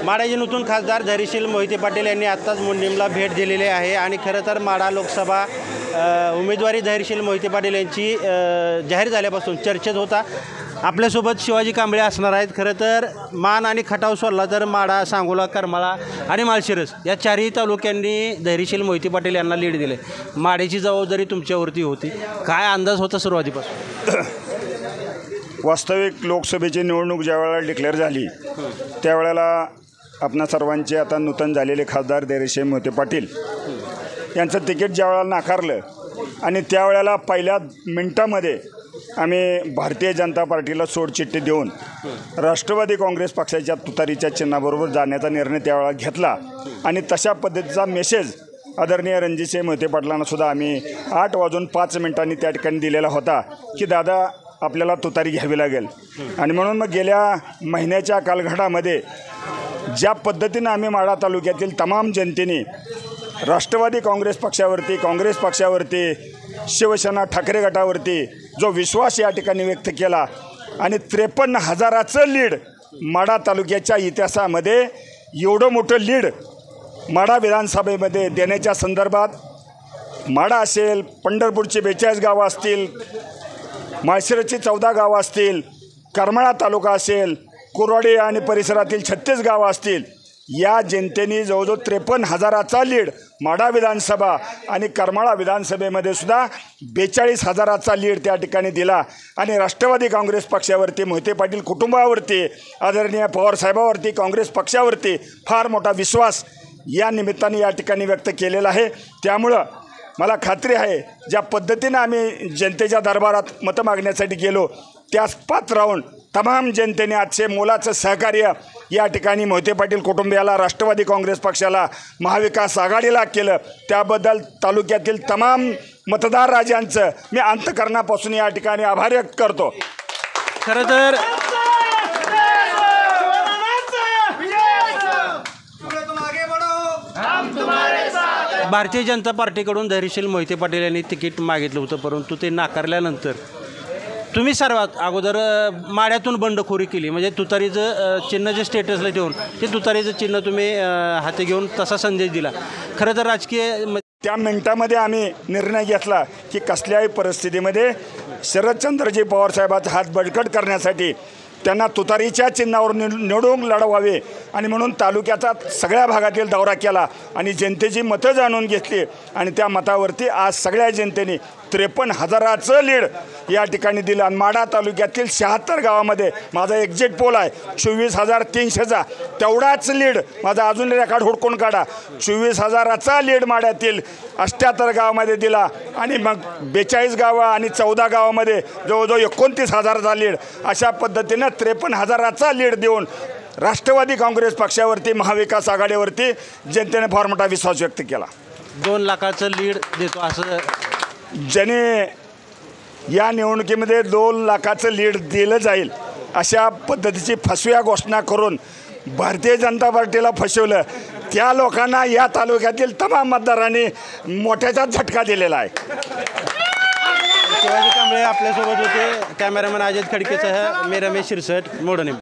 माढ्याचे नूतन खासदार धैर्यशील मोहिते पाटील यांनी आत्ताच मुंडीमला भेट दिलेली आहे आणि खरं तर माढा लोकसभा उमेदवारी धैर्यशील मोहिते पाटील यांची जाहीर झाल्यापासून चर्चेत होता। आपल्यासोबत शिवाजी कांबळे असणार आहेत। खरं तर मान आणि खटाव सोडला तर माढा, सांगोला, करमाळा आणि माळशिरस या चारही तालुक्यांनी धैर्यशील मोहिते पाटील यांना लीड दिले। माढ्याची जबाबदारी तुमच्यावरती होती, काय अंदाज होता सुरुवातीपासून? वास्तविक लोकसभेची निवडणूक ज्यावेळेला डिक्लेअर झाली त्यावेळेला आपणा सर्वांचे आता नूतन झालेले खासदार धैर्यशील मोहिते पाटील यांचं तिकीट ज्यावेळेला नाकारलं आणि त्यावेळेला पहिल्या मिनिटामध्ये आम्ही भारतीय जनता पार्टीला सोडचिठ्ठी देऊन राष्ट्रवादी काँग्रेस पक्षाच्या तुतारीच्या चिन्हाबरोबर जाण्याचा निर्णय त्यावेळेला घेतला आणि तशा पद्धतीचा मेसेज आदरणीय रणजितसिंह मोहिते पाटलांनासुद्धा आम्ही 8:05 त्या ठिकाणी दिलेला होता की दादा आपल्याला तुतारी घ्यावी लागेल। आणि म्हणून मग गेल्या महिन्याच्या कालखंडामध्ये ज्या पद्धतीनं आम्ही माढा तालुक्यातील तमाम जनतेने राष्ट्रवादी काँग्रेस पक्षावरती, काँग्रेस पक्षावरती, शिवसेना ठाकरे गटावरती जो विश्वास या ठिकाणी व्यक्त केला आणि 53,000चं लीड माढा तालुक्याच्या इतिहासामध्ये एवढं मोठं लीड माढा विधानसभेमध्ये देण्याच्या संदर्भात माढा असेल, पंढरपूरची 42 गावं असतील, माळशिरसची 14 गावं असतील, करमाळा तालुका असेल, कुरवाडी आणि परिसरातील 36 गावं असतील, या जनतेने जवळजवळ 53,000चा लीड माढा विधानसभा आणि करमाळा विधानसभेमध्ये सुद्धा 42,000चा लीड त्या ठिकाणी दिला आणि राष्ट्रवादी काँग्रेस पक्षावरती, मोहिते पाटील कुटुंबावरती, आदरणीय पवारसाहेबावरती, काँग्रेस पक्षावरती फार मोठा विश्वास या निमित्ताने या ठिकाणी व्यक्त केलेला आहे। त्यामुळं मला खात्री आहे ज्या पद्धतीनं आम्ही जनतेच्या दरबारात मतं मागण्यासाठी गेलो त्याच पात्र राहून तमाम जनतेने आजचे मोलाचं सहकार्य या ठिकाणी मोहिते पाटील कुटुंबियाला, राष्ट्रवादी काँग्रेस पक्षाला, महाविकास आघाडीला केलं त्याबद्दल तालुक्यातील तमाम मतदार राजांचं मी अंतःकरणापासून या ठिकाणी आभार व्यक्त करतो। खरं तर भारतीय जनता पार्टीकडून धैर्यशील मोहिते पाटील यांनी तिकीट मागितलं होतं, परंतु ते नाकारल्यानंतर तुम्ही सर्वात अगोदर माढ्यातून बंडखोरी केली, म्हणजे तुतारीचं चिन्ह जे स्टेटसला ठेवून ते तुतारीचं चिन्ह तुम्ही हाती घेऊन तसा संदेश दिला। खरं तर राजकीय त्या मिनिटामध्ये आम्ही निर्णय घेतला की कसल्याही परिस्थितीमध्ये शरदचंद्रजी पवारसाहेबांचा हात बळकट करण्यासाठी त्यांना तुतारीच्या चिन्हावर निवडून लढवावे आणि म्हणून तालुक्याचा सगळ्या भागातील दौरा केला आणि जनतेची मतं जाणून घेतली आणि त्या मतावरती आज सगळ्या जनतेने 53,000चं लीड या ठिकाणी दिलं आणि माढा तालुक्यातील 76 गावामध्ये माझा एक्झिट पोल आहे 24,300चा, तेवढाच लीड माझा अजून रेकॉर्ड हुडकून काढा, 24,000चा लीड माढ्यातील 78 गावामध्ये दिला आणि मग 42 गावं आणि 14 गावामध्ये जवळजवळ 29,000चा लीड, अशा पद्धतीनं 53,000चा लीड देऊन राष्ट्रवादी काँग्रेस पक्षावरती, महाविकास आघाडीवरती जनतेने फार मोठा विश्वास व्यक्त केला। 2 लाखाचं लीड देतो असं ज्याने या निवडणुकीमध्ये 2 लाखाचं लीड दिलं जाईल अशा पद्धतीची फसव्या घोषणा करून भारतीय जनता पार्टीला फसवलं, त्या लोकांना या तालुक्यातील तमाम मतदारांनी मोठ्याचा झटका दिलेला आहे। शिवाजी कांबळे आपल्यासोबत होते, कॅमेरामॅन अजित खडकेसह मी रमेश शिरसट, मोडणे।